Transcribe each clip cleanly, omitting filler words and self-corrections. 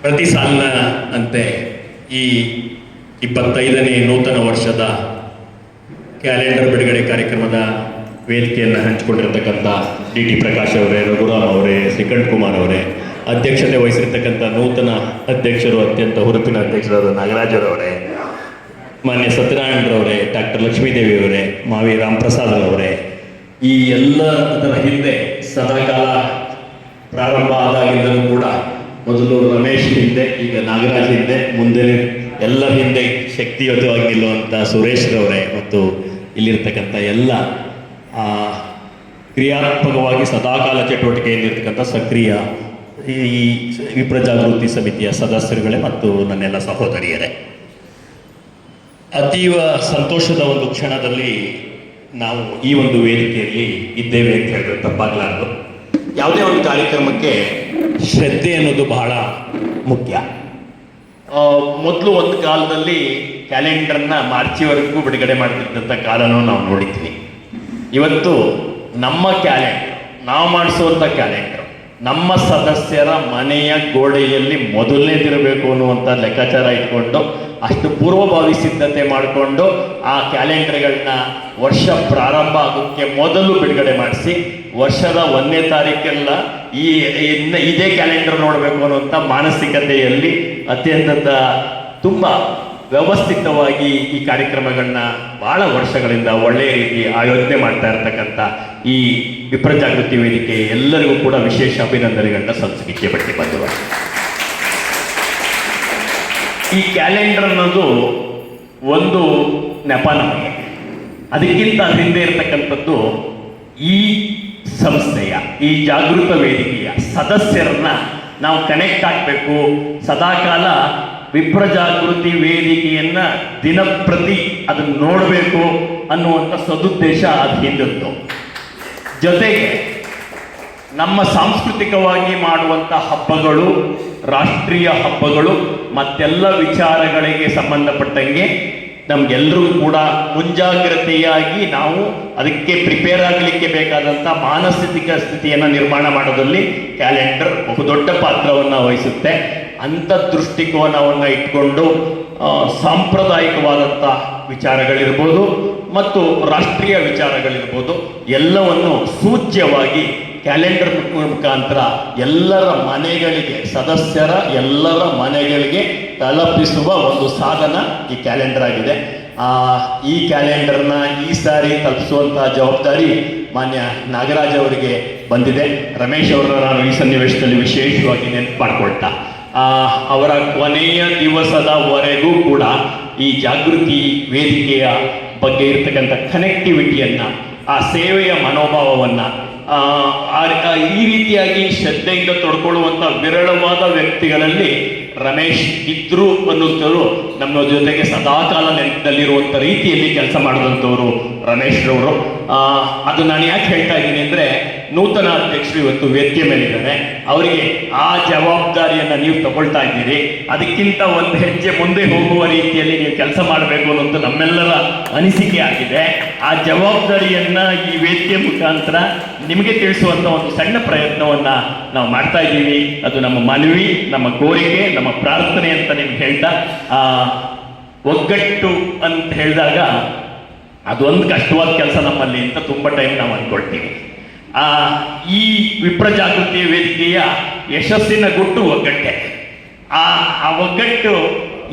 ಪ್ರತಿ ಸಾಲಿನ ಅಂತೆ ಈ 25ನೇ ನೂತನ ವರ್ಷದ ಕ್ಯಾಲೆಂಡರ್ ಬಿಡುಗಡೆ ಕಾರ್ಯಕ್ರಮದ ವೇದಿಕೆಯನ್ನು ಹಂಚಿಕೊಂಡಿರ್ತಕ್ಕಂಥ ಡಿ ಪ್ರಕಾಶ್ ಅವರೇ, ರಘುರಾಮ್ ಅವರೇ, ಶ್ರೀಕಂಠ್ ಕುಮಾರ್ ಅವರೇ, ಅಧ್ಯಕ್ಷತೆ ವಹಿಸಿರ್ತಕ್ಕಂಥ ನೂತನ ಅಧ್ಯಕ್ಷರು, ಅತ್ಯಂತ ಹುರುಪಿನ ಅಧ್ಯಕ್ಷರಾದ ನಾಗರಾಜರವರೇ, ಮಾನ್ಯ ಸತ್ಯನಾರಾಯಣರವರೇ, ಡಾಕ್ಟರ್ ಲಕ್ಷ್ಮೀದೇವಿಯವರೇ, ಮಾವಿ ರಾಮಪ್ರಸಾದ್ ಅವರೇ, ಈ ಎಲ್ಲ ಅದರ ಹಿಂದೆ ಸದಾಕಾಲ ಪ್ರಾರಂಭ ಆದಾಗಿಂದಲೂ ಕೂಡ ಮೊದಲು ರಮೇಶ್ ಹಿಂದೆ, ಈಗ ನಾಗರಾಜ್ ಹಿಂದೆ, ಮುಂದೆ ಎಲ್ಲರ ಹಿಂದೆ ಶಕ್ತಿಯುತವಾಗಿ ನಿಲ್ಲುವಂಥ ಸುರೇಶ್ರವರೇ ಮತ್ತು ಇಲ್ಲಿರ್ತಕ್ಕಂಥ ಎಲ್ಲ ಕ್ರಿಯಾತ್ಮಕವಾಗಿ ಸದಾಕಾಲ ಚಟುವಟಿಕೆಯಲ್ಲಿರ್ತಕ್ಕಂಥ ಸಕ್ರಿಯ ಈ ವಿಪ್ರಜಾಗೃತಿ ಸಮಿತಿಯ ಸದಸ್ಯರುಗಳೇ ಮತ್ತು ನನ್ನೆಲ್ಲ ಸಹೋದರಿಯರೇ, ಅತೀವ ಸಂತೋಷದ ಒಂದು ಕ್ಷಣದಲ್ಲಿ ನಾವು ಈ ಒಂದು ವೇದಿಕೆಯಲ್ಲಿ ಇದ್ದೇವೆ ಅಂತ ಹೇಳಿದ್ರೆ ತಪ್ಪಾಗಲಾರದು. ಯಾವುದೇ ಒಂದು ಕಾರ್ಯಕ್ರಮಕ್ಕೆ ಶ್ರದ್ಧೆ ಅನ್ನೋದು ಬಹಳ ಮುಖ್ಯ. ಮೊದಲು ಒಂದು ಕಾಲದಲ್ಲಿ ಕ್ಯಾಲೆಂಡರ್ನ ಮಾರ್ಚಿವರೆಗೂ ಬಿಡುಗಡೆ ಮಾಡ್ತಿದ್ದಂಥ ಕಾಲನೂ ನಾವು ನೋಡಿದ್ವಿ. ಇವತ್ತು ನಮ್ಮ ಕ್ಯಾಲೆಂಡರ್, ನಾವು ಮಾಡಿಸುವಂಥ ಕ್ಯಾಲೆಂಡರ್ ನಮ್ಮ ಸದಸ್ಯರ ಮನೆಯ ಗೋಡೆಯಲ್ಲಿ ಮೊದಲನೇದಿರಬೇಕು ಅನ್ನುವಂಥ ಲೆಕ್ಕಾಚಾರ ಇಟ್ಕೊಂಡು ಅಷ್ಟು ಪೂರ್ವಭಾವಿ ಸಿದ್ಧತೆ ಮಾಡಿಕೊಂಡು ಆ ಕ್ಯಾಲೆಂಡರ್ಗಳನ್ನ ವರ್ಷ ಪ್ರಾರಂಭ ಆಗೋಕ್ಕೆ ಮೊದಲು ಬಿಡುಗಡೆ ಮಾಡಿಸಿ ವರ್ಷದ 1ನೇ ತಾರೀಕೆಲ್ಲ ಇದೇ ಕ್ಯಾಲೆಂಡರ್ ನೋಡಬೇಕು ಅನ್ನುವಂಥ ಮಾನಸಿಕತೆಯಲ್ಲಿ ಅತ್ಯಂತ ತುಂಬ ವ್ಯವಸ್ಥಿತವಾಗಿ ಈ ಕಾರ್ಯಕ್ರಮಗಳನ್ನ ಬಹಳ ವರ್ಷಗಳಿಂದ ಒಳ್ಳೆಯ ರೀತಿ ಆಯೋಜನೆ ಮಾಡ್ತಾ ಇರತಕ್ಕಂಥ ಈ ವಿಪ್ರಜಾಗೃತಿ ವೇದಿಕೆ ಎಲ್ಲರಿಗೂ ಕೂಡ ವಿಶೇಷ ಅಭಿನಂದನೆಗಳನ್ನ ಸಲ್ಲಿಸಲಿಕ್ಕೆ ಪಟ್ಟಿ ಬಂದಿವೆ. ಈ ಕ್ಯಾಲೆಂಡರ್ ಅನ್ನೋದು ಒಂದು ನೆಪ ನಮಗೆ. ಅದಕ್ಕಿಂತ ಹಿಂದೆ ಇರತಕ್ಕಂಥದ್ದು ಈ ಸಂಸ್ಥೆಯ, ಈ ಜಾಗೃತ ವೇದಿಕೆಯ ಸದಸ್ಯರನ್ನ ನಾವು ಕನೆಕ್ಟ್ ಆಗಬೇಕು. ಸದಾಕಾಲ ವಿಪ್ರಜಾಗೃತಿ ವೇದಿಕೆಯನ್ನ ದಿನಪ್ರತಿ ಅದನ್ನು ನೋಡಬೇಕು ಅನ್ನುವಂಥ ಸದುದ್ದೇಶ ಅದು ಹಿಂದಿತ್ತು. ಜೊತೆಗೆ ನಮ್ಮ ಸಾಂಸ್ಕೃತಿಕವಾಗಿ ಮಾಡುವಂಥ ಹಬ್ಬಗಳು, ರಾಷ್ಟ್ರೀಯ ಹಬ್ಬಗಳು ಮತ್ತೆಲ್ಲ ವಿಚಾರಗಳಿಗೆ ಸಂಬಂಧಪಟ್ಟಂಗೆ ನಮಗೆಲ್ಲರಿಗೂ ಕೂಡ ಮುಂಜಾಗ್ರತೆಯಾಗಿ ನಾವು ಅದಕ್ಕೆ ಪ್ರಿಪೇರ್ ಆಗಲಿಕ್ಕೆ ಬೇಕಾದಂಥ ಮಾನಸಿಕ ಸ್ಥಿತಿಯನ್ನು ನಿರ್ಮಾಣ ಮಾಡೋದ್ರಲ್ಲಿ ಕ್ಯಾಲೆಂಡರ್ ಬಹುದೊಡ್ಡ ಪಾತ್ರವನ್ನು ವಹಿಸುತ್ತೆ. ಅಂಥ ದೃಷ್ಟಿಕೋನವನ್ನು ಇಟ್ಕೊಂಡು ಸಾಂಪ್ರದಾಯಿಕವಾದಂಥ ವಿಚಾರಗಳಿರ್ಬೋದು ಮತ್ತು ರಾಷ್ಟ್ರೀಯ ವಿಚಾರಗಳಿರ್ಬೋದು ಎಲ್ಲವನ್ನು ಸೂಚ್ಯವಾಗಿ ಕ್ಯಾಲೆಂಡರ್ ಮುಖಾಂತರ ಎಲ್ಲರ ಮನೆಗಳಿಗೆ, ಸದಸ್ಯರ ಎಲ್ಲರ ಮನೆಗಳಿಗೆ ತಲುಪಿಸುವ ಒಂದು ಸಾಧನ ಈ ಕ್ಯಾಲೆಂಡರ್ ಆಗಿದೆ. ಈ ಕ್ಯಾಲೆಂಡರ್ನ ಈ ಸಾರಿ ತಲುಪಿಸುವಂಥ ಜವಾಬ್ದಾರಿ ಮಾನ್ಯ ನಾಗರಾಜ್ ಅವರಿಗೆ ಬಂದಿದೆ. ರಮೇಶ್ ಅವರನ್ನ ನಾನು ಈ ಸನ್ನಿವೇಶದಲ್ಲಿ ವಿಶೇಷವಾಗಿ ನೆನಪು ಮಾಡಿಕೊಳ್ತಾ, ಅವರ ಕೊನೆಯ ದಿವಸದವರೆಗೂ ಕೂಡ ಈ ಜಾಗೃತಿ ವೇದಿಕೆಯ ಬಗ್ಗೆ ಇರ್ತಕ್ಕಂಥ ಕನೆಕ್ಟಿವಿಟಿಯನ್ನು, ಆ ಸೇವೆಯ ಮನೋಭಾವವನ್ನು, ಈ ರೀತಿಯಾಗಿ ಶ್ರದ್ಧೆಯಿಂದ ತೊಡ್ಕೊಳ್ಳುವಂಥ ವಿರಳವಾದ ವ್ಯಕ್ತಿಗಳಲ್ಲಿ ರಮೇಶ್ ಇದ್ರು ಅನ್ನೋದು ನಮ್ಮ ಜೊತೆಗೆ ಸದಾಕಾಲ ನೆನಪಿನಲ್ಲಿರುವಂಥ ರೀತಿಯಲ್ಲಿ ಕೆಲಸ ಮಾಡಿದಂಥವರು ರಮೇಶ್ರವರು. ಅದು ನಾನು ಯಾಕೆ ಹೇಳ್ತಾ ಇದ್ದೀನಿ ಅಂದರೆ, ನೂತನ ಅಧ್ಯಕ್ಷರು ಇವತ್ತು ವೇದಿಕೆ ಮೇಲಿದ್ದಾರೆ. ಅವರಿಗೆ ಆ ಜವಾಬ್ದಾರಿಯನ್ನು ನೀವು ತಗೊಳ್ತಾ ಇದ್ದೀರಿ. ಅದಕ್ಕಿಂತ ಒಂದು ಹೆಜ್ಜೆ ಮುಂದೆ ಹೋಗುವ ರೀತಿಯಲ್ಲಿ ನೀವು ಕೆಲಸ ಮಾಡಬೇಕು ಅನ್ನೋದು ನಮ್ಮೆಲ್ಲರ ಅನಿಸಿಕೆ ಆಗಿದೆ. ಆ ಜವಾಬ್ದಾರಿಯನ್ನು ಈ ವೇದಿಕೆ ಮುಖಾಂತರ ನಿಮಗೆ ತಿಳಿಸುವಂಥ ಒಂದು ಸಣ್ಣ ಪ್ರಯತ್ನವನ್ನು ನಾವು ಮಾಡ್ತಾ ಇದ್ದೀವಿ. ಅದು ನಮ್ಮ ಮನವಿ, ನಮ್ಮ ಕೋರಿಕೆ, ನಮ್ಮ ಪ್ರಾರ್ಥನೆ ಅಂತ ನಿಮ್ಗೆ ಹೇಳ್ತಾ, ಒಗ್ಗಟ್ಟು ಅಂತ ಹೇಳಿದಾಗ ಅದೊಂದು ಕಷ್ಟವಾದ ಕೆಲಸ ನಮ್ಮಲ್ಲಿ ಅಂತ ತುಂಬ ಟೈಮ್ ನಾವು ಅಂದ್ಕೊಳ್ತೀವಿ. ಈ ವಿಪ್ರಜಾಗೃತಿ ವೇದಿಕೆಯ ಯಶಸ್ಸಿನ ಗುಟ್ಟು ಒಗ್ಗಟ್ಟೆ. ಆ ಒಗ್ಗಟ್ಟು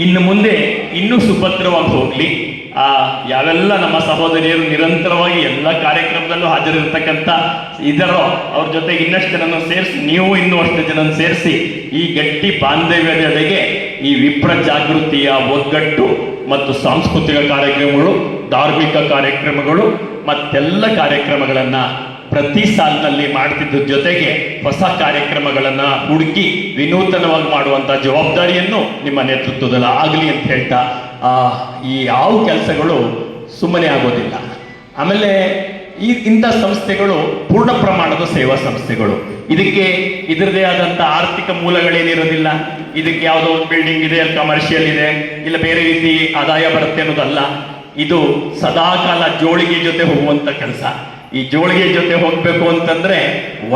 ಇನ್ನು ಮುಂದೆ ಇನ್ನೂ ಸುಭದ್ರವಾಗಿ ಹೋಗಲಿ. ಯಾವೆಲ್ಲ ನಮ್ಮ ಸಹೋದರಿಯರು ನಿರಂತರವಾಗಿ ಎಲ್ಲ ಕಾರ್ಯಕ್ರಮದಲ್ಲೂ ಹಾಜರಿರ್ತಕ್ಕಂಥ ಇದರೋ ಅವ್ರ ಜೊತೆಗೆ ಇನ್ನಷ್ಟು ಜನನ್ನು ಸೇರಿಸಿ, ನೀವು ಇನ್ನೂ ಅಷ್ಟು ಜನನ್ನು ಸೇರಿಸಿ ಈ ಗಟ್ಟಿ ಬಾಂಧವ್ಯದೆಡೆಗೆ ಈ ವಿಪ್ರಜಾಗೃತಿಯ ಒಗ್ಗಟ್ಟು ಮತ್ತು ಸಾಂಸ್ಕೃತಿಕ ಕಾರ್ಯಕ್ರಮಗಳು, ಧಾರ್ಮಿಕ ಕಾರ್ಯಕ್ರಮಗಳು ಮತ್ತೆಲ್ಲ ಕಾರ್ಯಕ್ರಮಗಳನ್ನು ಪ್ರತಿ ಸಾಲಿನಲ್ಲಿ ಮಾಡ್ತಿದ್ದ ಜೊತೆಗೆ ಹೊಸ ಕಾರ್ಯಕ್ರಮಗಳನ್ನು ಹುಡುಕಿ ವಿನೂತನವಾಗಿ ಮಾಡುವಂಥ ಜವಾಬ್ದಾರಿಯನ್ನು ನಿಮ್ಮ ನೇತೃತ್ವದಲ್ಲಿ ಆಗಲಿ ಅಂತ ಹೇಳ್ತಾ, ಈ ಯಾವ ಕೆಲಸಗಳು ಸುಮ್ಮನೆ ಆಗೋದಿಲ್ಲ. ಆಮೇಲೆ ಇಂಥ ಸಂಸ್ಥೆಗಳು ಪೂರ್ಣ ಪ್ರಮಾಣದ ಸೇವಾ ಸಂಸ್ಥೆಗಳು. ಇದರದೇ ಆದಂಥ ಆರ್ಥಿಕ ಮೂಲಗಳೇನಿರೋದಿಲ್ಲ. ಇದಕ್ಕೆ ಯಾವುದೋ ಒಂದು ಬಿಲ್ಡಿಂಗ್ ಇದೆ, ಅಲ್ಲಿ ಕಮರ್ಷಿಯಲ್ ಇದೆ, ಇಲ್ಲ ಬೇರೆ ರೀತಿ ಆದಾಯ ಬರುತ್ತೆ ಅನ್ನೋದಲ್ಲ. ಇದು ಸದಾಕಾಲ ಜೋಳಿಗೆ ಜೊತೆ ಹೋಗುವಂಥ ಕೆಲಸ. ಈ ಜೋಳಿಗೆ ಜೊತೆ ಹೋಗ್ಬೇಕು ಅಂತಂದ್ರೆ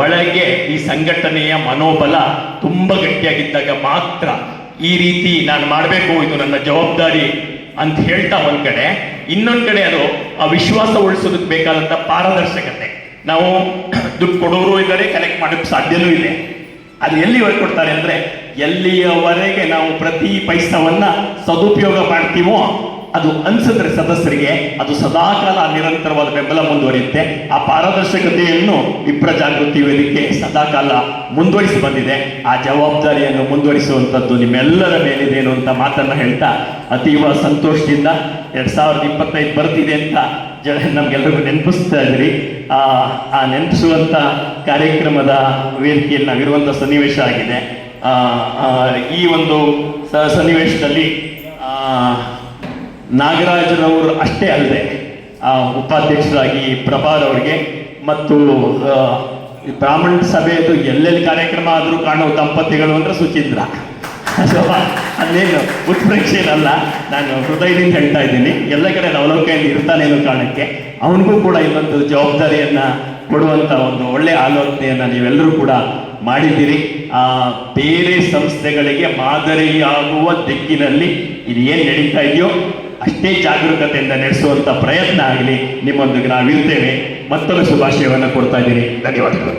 ಒಳಗೆ ಈ ಸಂಘಟನೆಯ ಮನೋಬಲ ತುಂಬಾ ಗಟ್ಟಿಯಾಗಿದ್ದಾಗ ಮಾತ್ರ ಈ ರೀತಿ ನಾನು ಮಾಡಬೇಕು, ಇದು ನನ್ನ ಜವಾಬ್ದಾರಿ ಅಂತ ಹೇಳ್ತಾ ಒಂದ್ ಕಡೆ, ಇನ್ನೊಂದ್ ಕಡೆ ಅದು ಆ ವಿಶ್ವಾಸ ಉಳಿಸೋದಕ್ಕೆ ಬೇಕಾದಂತ ಪಾರದರ್ಶಕತೆ. ನಾವು ದುಡ್ಡು ಕೊಡೋರು ಇದ್ದಾರೆ, ಕಲೆಕ್ಟ್ ಮಾಡೋಕ್ಕೆ ಸಾಧ್ಯನೂ ಇದೆ. ಅದು ಎಲ್ಲಿವರೆಗೆ ಕೊಡ್ತಾರೆ ಅಂದ್ರೆ, ಎಲ್ಲಿಯವರೆಗೆ ನಾವು ಪ್ರತಿ ಪೈಸವನ್ನ ಸದುಪಯೋಗ ಮಾಡ್ತೀವೋ ಅದು ಅನ್ಸಿದ್ರೆ ಸದಸ್ಯರಿಗೆ ಅದು ಸದಾಕಾಲ ನಿರಂತರವಾದ ಬೆಂಬಲ ಮುಂದುವರಿಯುತ್ತೆ. ಆ ಪಾರದರ್ಶಕತೆಯನ್ನು ವಿಪ್ರ ಜಾಗೃತಿ ವೇದಿಕೆ ಸದಾಕಾಲ ಮುಂದುವರಿಸಿ ಬಂದಿದೆ. ಆ ಜವಾಬ್ದಾರಿಯನ್ನು ಮುಂದುವರಿಸುವಂಥದ್ದು ನಿಮ್ಮೆಲ್ಲರ ಮೇಲಿದೆ ಅನ್ನುವಂಥ ಮಾತನ್ನ ಹೇಳ್ತಾ, ಅತೀವ ಸಂತೋಷದಿಂದ 2025 ಬರ್ತಿದೆ ಅಂತ ನಮ್ಗೆಲ್ರಿಗೂ ನೆನಪಿಸ್ತಾ ಇದ್ರಿ. ಆ ನೆನಪಿಸುವಂತ ಕಾರ್ಯಕ್ರಮದ ವೇದಿಕೆಯಲ್ಲಿ ನಾವಿರುವಂತ ಸನ್ನಿವೇಶ ಆಗಿದೆ. ಈ ಒಂದು ಸನ್ನಿವೇಶದಲ್ಲಿ ನಾಗರಾಜರವರು ಅಷ್ಟೇ ಅಲ್ಲದೆ ಉಪಾಧ್ಯಕ್ಷರಾಗಿ ಪ್ರಭಾರ್ ಅವರಿಗೆ ಮತ್ತು ಬ್ರಾಹ್ಮಣ ಸಭೆಯದು ಎಲ್ಲೆಲ್ಲಿ ಕಾರ್ಯಕ್ರಮ ಆದರೂ ಕಾಣೋ ದಂಪತಿಗಳು ಅಂದ್ರೆ ಸುಚೀಂದ್ರ. ಅದೇನು ಉತ್ಪ್ರೇಕ್ಷೆನಲ್ಲ, ನಾನು ಹೃದಯದಿಂದ ಹೇಳ್ತಾ ಇದ್ದೀನಿ. ಎಲ್ಲ ಕಡೆ ಲವಲವಿಕೆಯಿಂದ ಇರ್ತಾನೆ ಅನ್ನೋ ಕಾರಣಕ್ಕೆ ಅವನಿಗೂ ಕೂಡ ಇನ್ನೊಂದು ಜವಾಬ್ದಾರಿಯನ್ನ ಕೊಡುವಂತ ಒಂದು ಒಳ್ಳೆ ಆಲೋಚನೆಯನ್ನ ನೀವೆಲ್ಲರೂ ಕೂಡ ಮಾಡಿದ್ದೀರಿ. ಬೇರೆ ಸಂಸ್ಥೆಗಳಿಗೆ ಮಾದರಿಯಾಗುವ ದಿಕ್ಕಿನಲ್ಲಿ ಇದು ಏನು ನಡೀತಾ ಇದೆಯೋ ಅಷ್ಟೇ ಜಾಗರೂಕತೆಯಿಂದ ನಡೆಸುವಂತ ಪ್ರಯತ್ನ ಆಗಲಿ. ನಿಮ್ಮೊಂದಿಗೆ ನಾವಿರ್ತೇವೆ. ಮತ್ತೊಂದು ಶುಭಾಶಯವನ್ನು ಕೊಡ್ತಾ ಇದ್ದೀನಿ. ಧನ್ಯವಾದಗಳು.